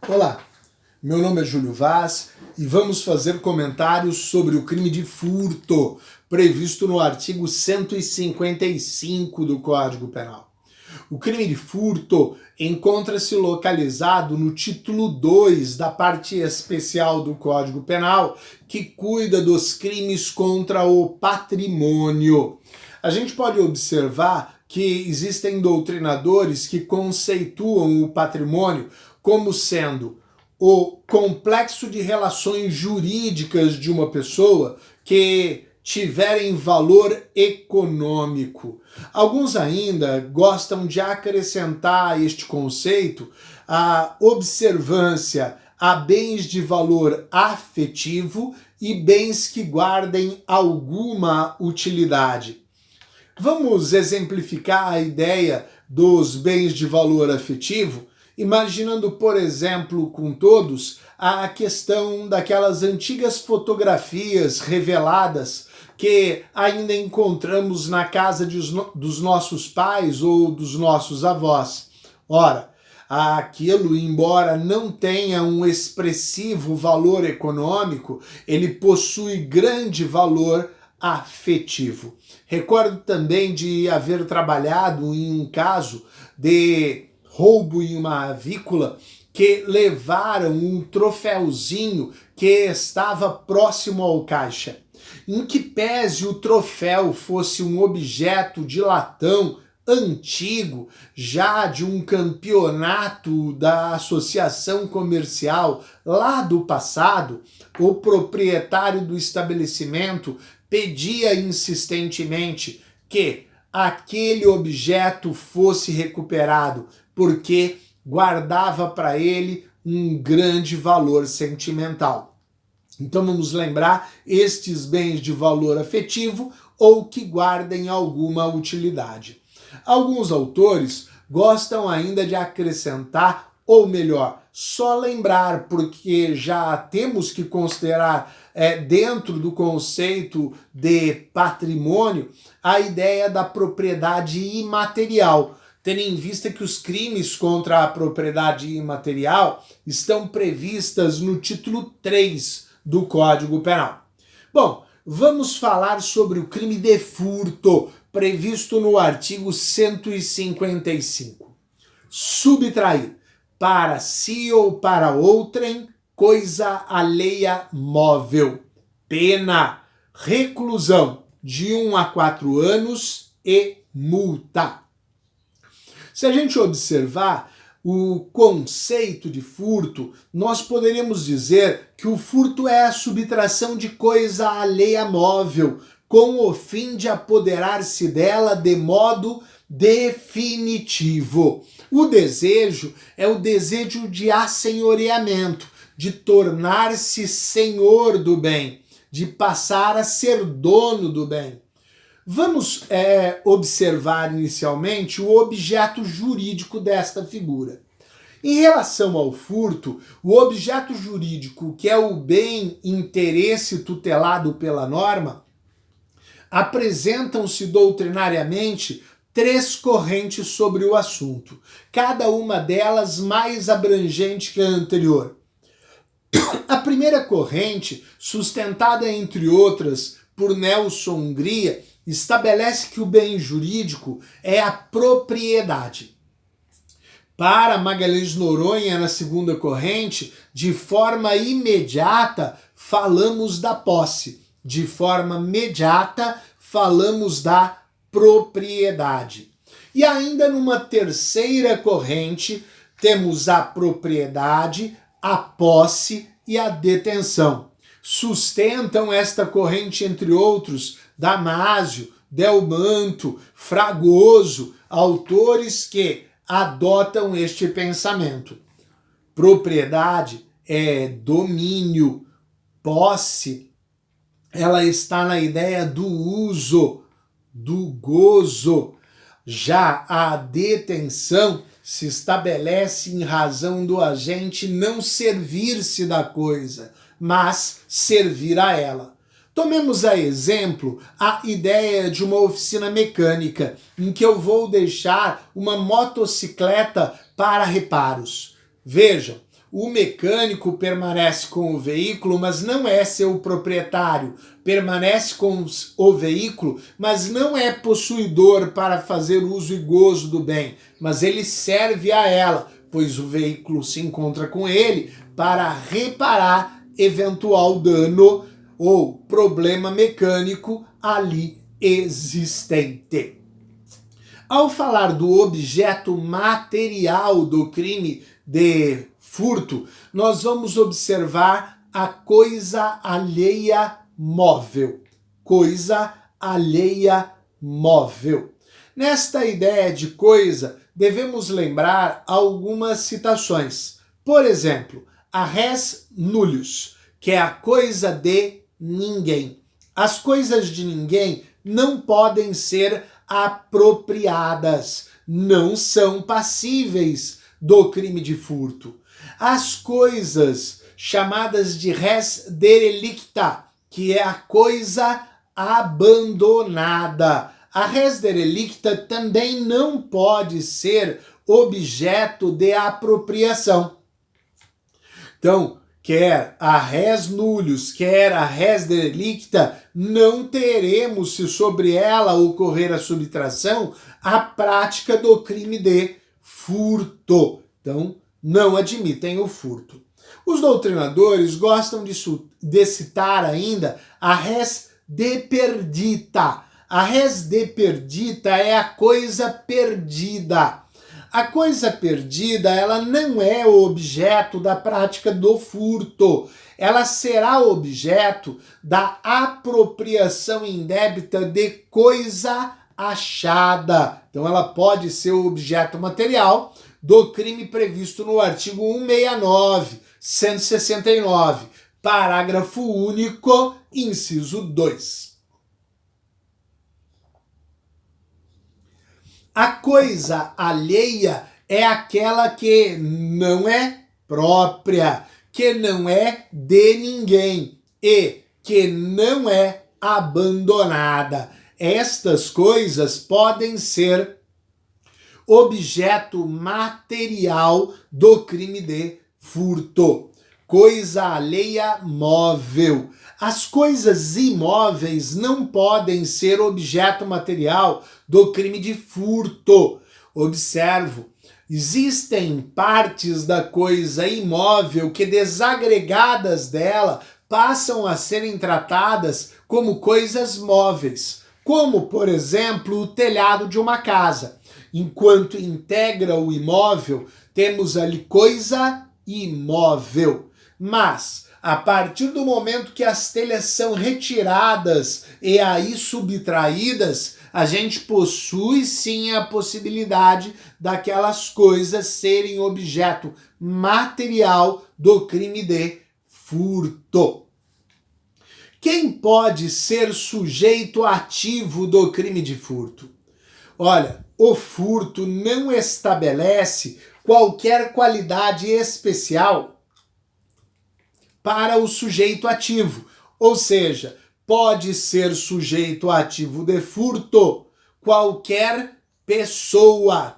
Olá, meu nome é Júlio Vaz e vamos fazer comentários sobre o crime de furto previsto no artigo 155 do Código Penal. O crime de furto encontra-se localizado no título 2 da parte especial do Código Penal, que cuida dos crimes contra o patrimônio. A gente pode observar que existem doutrinadores que conceituam o patrimônio como sendo o complexo de relações jurídicas de uma pessoa que tiverem valor econômico. Alguns ainda gostam de acrescentar a este conceito a observância a bens de valor afetivo e bens que guardem alguma utilidade. Vamos exemplificar a ideia dos bens de valor afetivo, imaginando, por exemplo, com todos, a questão daquelas antigas fotografias reveladas que ainda encontramos na casa dos nossos pais ou dos nossos avós. Ora, aquilo, embora não tenha um expressivo valor econômico, ele possui grande valor afetivo. Recordo também de haver trabalhado em um caso de roubo em uma avícola que levaram um troféuzinho que estava próximo ao caixa. Em que pese o troféu fosse um objeto de latão antigo, já de um campeonato da associação comercial lá do passado, o proprietário do estabelecimento pedia insistentemente que aquele objeto fosse recuperado, porque guardava para ele um grande valor sentimental. Então vamos lembrar estes bens de valor afetivo ou que guardem alguma utilidade. Alguns autores gostam ainda de acrescentar, ou melhor, só lembrar, porque já temos que considerar dentro do conceito de patrimônio a ideia da propriedade imaterial, tendo em vista que os crimes contra a propriedade imaterial estão previstas no título 3 do Código Penal. Bom, vamos falar sobre o crime de furto, previsto no artigo 155. Subtrair para si ou para outrem coisa alheia móvel. Pena, reclusão de 1 a 4 anos e multa. Se a gente observar o conceito de furto, nós poderíamos dizer que o furto é a subtração de coisa alheia móvel, com o fim de apoderar-se dela de modo definitivo. O desejo é o desejo de assenhoreamento, de tornar-se senhor do bem, de passar a ser dono do bem. Vamos observar inicialmente o objeto jurídico desta figura. Em relação ao furto, o objeto jurídico, que é o bem interesse tutelado pela norma, apresentam-se doutrinariamente 3 correntes sobre o assunto, cada uma delas mais abrangente que a anterior. A primeira corrente, sustentada entre outras por Nelson Hungria, estabelece que o bem jurídico é a propriedade. Para Magalhães Noronha, na segunda corrente, de forma imediata, falamos da posse. De forma mediata, falamos da propriedade. E ainda numa terceira corrente, temos a propriedade, a posse e a detenção. Sustentam esta corrente, entre outros, Damásio, Delmanto, Fragoso, autores que adotam este pensamento. Propriedade é domínio, posse, ela está na ideia do uso, do gozo. Já a detenção se estabelece em razão do agente não servir-se da coisa, mas servir a ela. Tomemos a exemplo a ideia de uma oficina mecânica, em que eu vou deixar uma motocicleta para reparos. Vejam, O mecânico permanece com o veículo, mas não é seu proprietário. Permanece com o veículo, mas não é possuidor para fazer uso e gozo do bem, mas ele serve a ela, pois o veículo se encontra com ele para reparar eventual dano ou problema mecânico ali existente. Ao falar do objeto material do crime de furto, nós vamos observar a coisa alheia móvel. Coisa alheia móvel. Nesta ideia de coisa, devemos lembrar algumas citações. Por exemplo, a res nullius, que é a coisa de ninguém. As coisas de ninguém não podem ser apropriadas, não são passíveis do crime de furto. As coisas chamadas de res derelicta, que é a coisa abandonada. A res derelicta também não pode ser objeto de apropriação. Então, quer a res nullius, quer a res derelicta, não teremos, se sobre ela ocorrer a subtração, a prática do crime de furto. Então, não admitem o furto. Os doutrinadores gostam de citar ainda a res deperdita. A res deperdita é a coisa perdida. A coisa perdida, ela não é o objeto da prática do furto. Ela será objeto da apropriação indébita de coisa achada. Então ela pode ser o objeto material do crime previsto no artigo 169, 169, parágrafo único, inciso 2. A coisa alheia é aquela que não é própria, que não é de ninguém e que não é abandonada. Estas coisas podem ser objeto material do crime de furto. Coisa alheia móvel. As coisas imóveis não podem ser objeto material do crime de furto. Observo, existem partes da coisa imóvel que, desagregadas dela, passam a serem tratadas como coisas móveis, como, por exemplo, o telhado de uma casa. Enquanto integra o imóvel, temos ali coisa imóvel. Mas, a partir do momento que as telhas são retiradas e aí subtraídas, a gente possui sim a possibilidade daquelas coisas serem objeto material do crime de furto. Quem pode ser sujeito ativo do crime de furto? Olha, o furto não estabelece qualquer qualidade especial para o sujeito ativo, ou seja, pode ser sujeito ativo de furto qualquer pessoa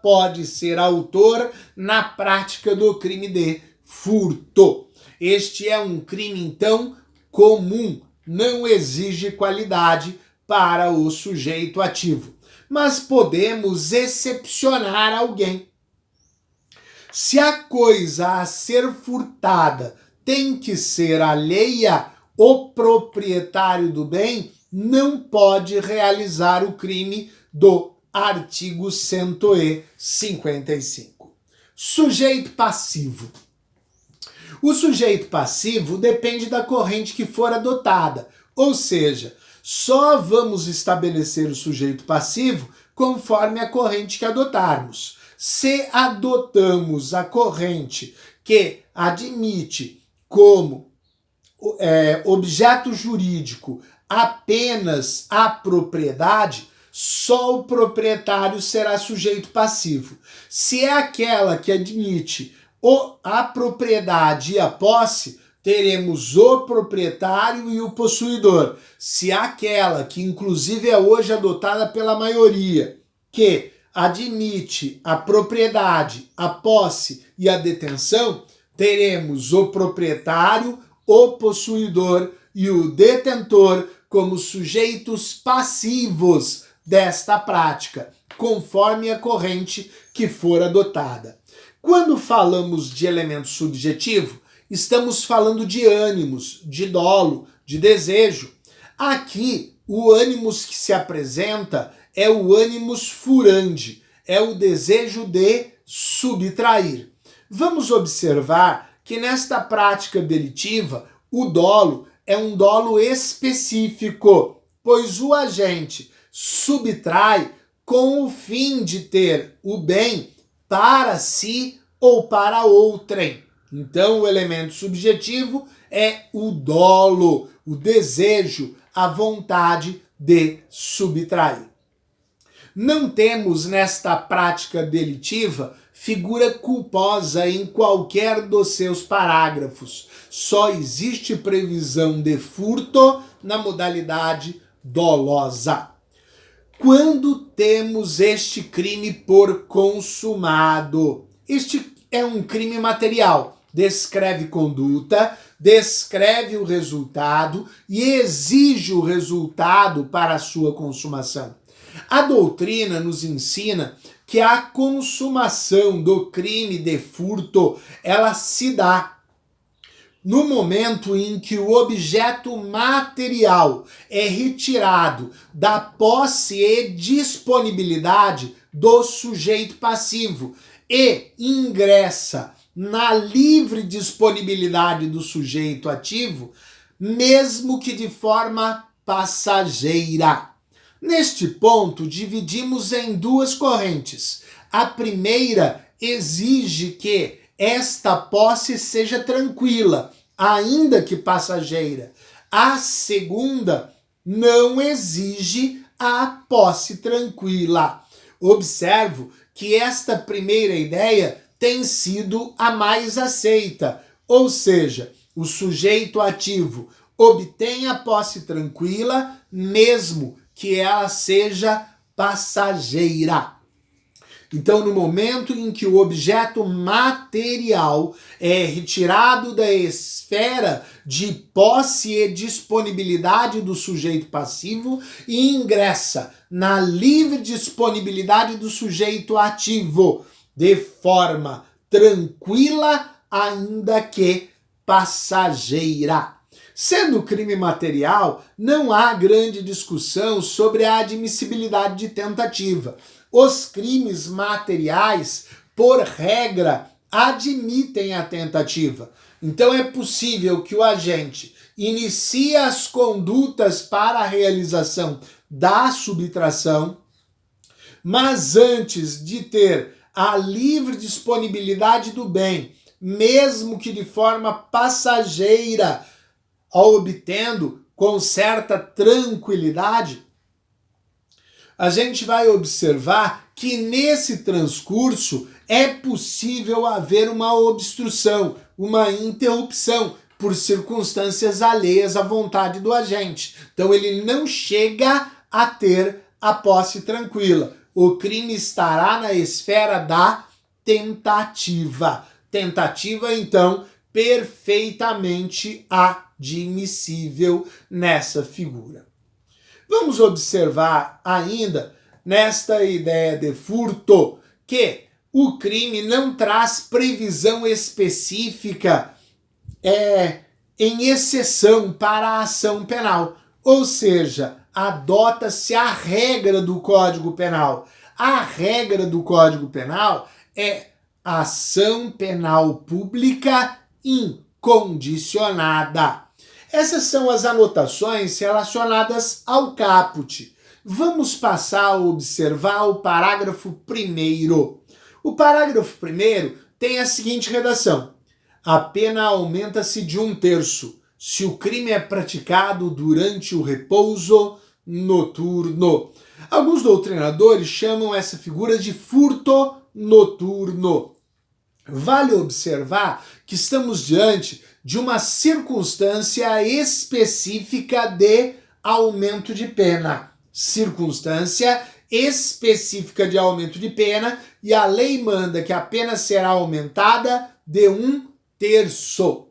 pode ser autor na prática do crime de furto. Este é um crime, então, comum, não exige qualidade para o sujeito ativo, mas podemos excepcionar alguém. Se a coisa a ser furtada tem que ser alheia, o proprietário do bem não pode realizar o crime do artigo 155. Sujeito passivo. O sujeito passivo depende da corrente que for adotada, ou seja, só vamos estabelecer o sujeito passivo conforme a corrente que adotarmos. Se adotamos a corrente que admite como objeto jurídico apenas a propriedade, só o proprietário será sujeito passivo. Se é aquela que admite a propriedade e a posse, teremos o proprietário e o possuidor. Se é aquela que inclusive é hoje adotada pela maioria, que admite a propriedade, a posse e a detenção, teremos o proprietário, o possuidor e o detentor como sujeitos passivos desta prática, conforme a corrente que for adotada. Quando falamos de elemento subjetivo, estamos falando de ânimos, de dolo, de desejo. Aqui, o ânimos que se apresenta é o ânimos furandi, é o desejo de subtrair. Vamos observar que nesta prática delitiva, o dolo é um dolo específico, pois o agente subtrai com o fim de ter o bem para si ou para outrem. Então, o elemento subjetivo é o dolo, o desejo, a vontade de subtrair. Não temos nesta prática delitiva figura culposa em qualquer dos seus parágrafos. Só existe previsão de furto na modalidade dolosa. Quando temos este crime por consumado? Este é um crime material. Descreve conduta, descreve o resultado e exige o resultado para a sua consumação. A doutrina nos ensina que a consumação do crime de furto, ela se dá no momento em que o objeto material é retirado da posse e disponibilidade do sujeito passivo e ingressa na livre disponibilidade do sujeito ativo, mesmo que de forma passageira. Neste ponto, dividimos em duas correntes. A primeira exige que esta posse seja tranquila, ainda que passageira. A segunda não exige a posse tranquila. Observo que esta primeira ideia tem sido a mais aceita, ou seja, o sujeito ativo obtém a posse tranquila, mesmo que ela seja passageira. Então, no momento em que o objeto material é retirado da esfera de posse e disponibilidade do sujeito passivo e ingressa na livre disponibilidade do sujeito ativo, de forma tranquila, ainda que passageira. Sendo crime material, não há grande discussão sobre a admissibilidade de tentativa. Os crimes materiais, por regra, admitem a tentativa. Então é possível que o agente inicie as condutas para a realização da subtração, mas antes de ter a livre disponibilidade do bem, mesmo que de forma passageira, obtendo com certa tranquilidade, a gente vai observar que nesse transcurso é possível haver uma obstrução, uma interrupção por circunstâncias alheias à vontade do agente. Então ele não chega a ter a posse tranquila. O crime estará na esfera da tentativa. Tentativa, então, perfeitamente admissível nessa figura. Vamos observar ainda, nesta ideia de furto, que o crime não traz previsão específica em exceção para a ação penal. Ou seja, adota-se a regra do Código Penal. A regra do Código Penal é ação penal pública incondicionada. Essas são as anotações relacionadas ao caput. Vamos passar a observar o parágrafo 1º. O parágrafo 1º tem a seguinte redação: a pena aumenta-se de 1/3 se o crime é praticado durante o repouso noturno. Alguns doutrinadores chamam essa figura de furto noturno. Vale observar que estamos diante de uma circunstância específica de aumento de pena. Circunstância específica de aumento de pena e a lei manda que a pena será aumentada de 1/3.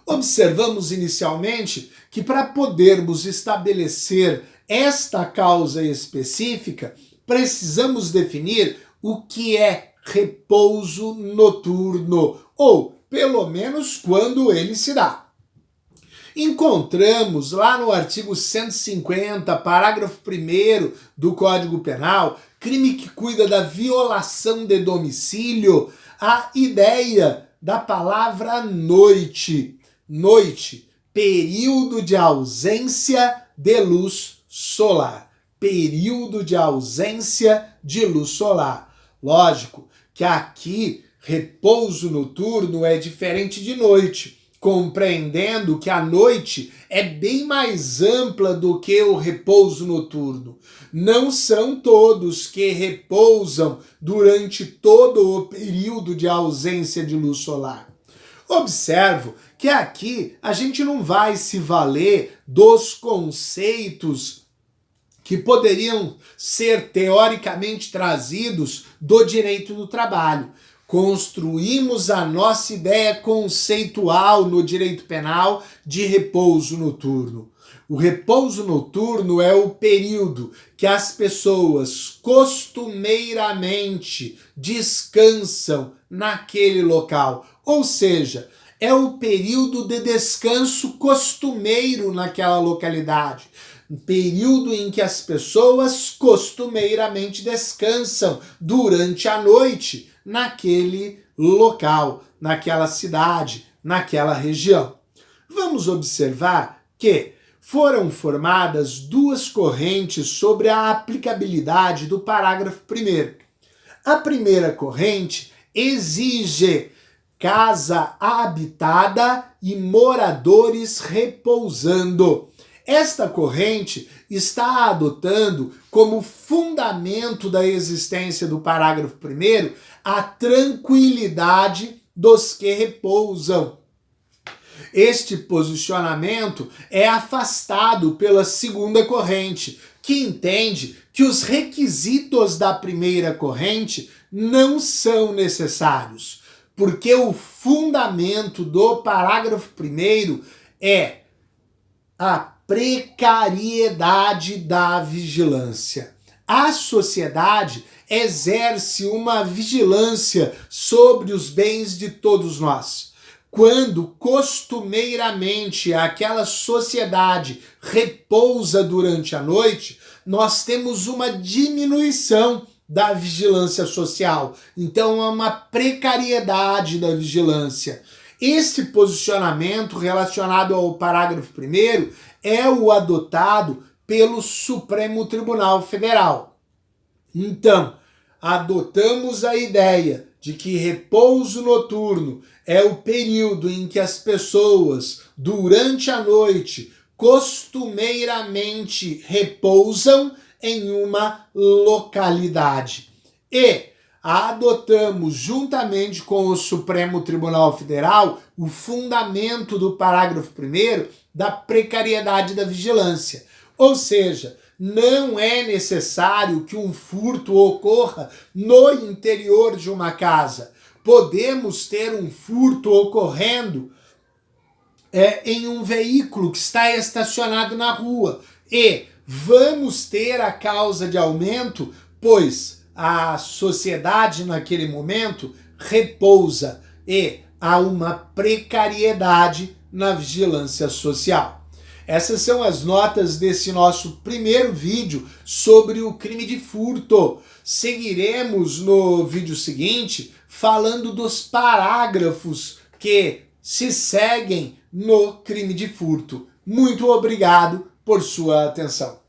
Observamos inicialmente que para podermos estabelecer esta causa específica, precisamos definir o que é repouso noturno, ou pelo menos quando ele se dá. Encontramos lá no artigo 150, parágrafo 1º do Código Penal, crime que cuida da violação de domicílio, a ideia da palavra noite. Noite, período de ausência de luz solar. Período de ausência de luz solar. Lógico que aqui repouso noturno é diferente de noite, compreendendo que a noite é bem mais ampla do que o repouso noturno. Não são todos que repousam durante todo o período de ausência de luz solar. Observo que aqui a gente não vai se valer dos conceitos que poderiam ser teoricamente trazidos do direito do trabalho. Construímos a nossa ideia conceitual no direito penal de repouso noturno. O repouso noturno é o período que as pessoas costumeiramente descansam naquele local, ou seja, é o período de descanso costumeiro naquela localidade. Um período em que as pessoas costumeiramente descansam durante a noite naquele local, naquela cidade, naquela região. Vamos observar que foram formadas duas correntes sobre a aplicabilidade do parágrafo 1º. A primeira corrente exige casa habitada e moradores repousando. Esta corrente está adotando como fundamento da existência do parágrafo 1º a tranquilidade dos que repousam. Este posicionamento é afastado pela segunda corrente, que entende que os requisitos da primeira corrente não são necessários, porque o fundamento do parágrafo 1º é a precariedade da vigilância. A sociedade exerce uma vigilância sobre os bens de todos nós. Quando costumeiramente aquela sociedade repousa durante a noite, nós temos uma diminuição da vigilância social. Então, há uma precariedade da vigilância. Este posicionamento relacionado ao parágrafo 1º é o adotado pelo Supremo Tribunal Federal. Então, adotamos a ideia de que repouso noturno é o período em que as pessoas, durante a noite, costumeiramente repousam em uma localidade. E adotamos, juntamente com o Supremo Tribunal Federal, o fundamento do parágrafo 1º da precariedade da vigilância. Ou seja, não é necessário que um furto ocorra no interior de uma casa. Podemos ter um furto ocorrendo em um veículo que está estacionado na rua. E vamos ter a causa de aumento, pois a sociedade naquele momento repousa e há uma precariedade na vigilância social. Essas são as notas desse nosso primeiro vídeo sobre o crime de furto. Seguiremos no vídeo seguinte falando dos parágrafos que se seguem no crime de furto. Muito obrigado por sua atenção.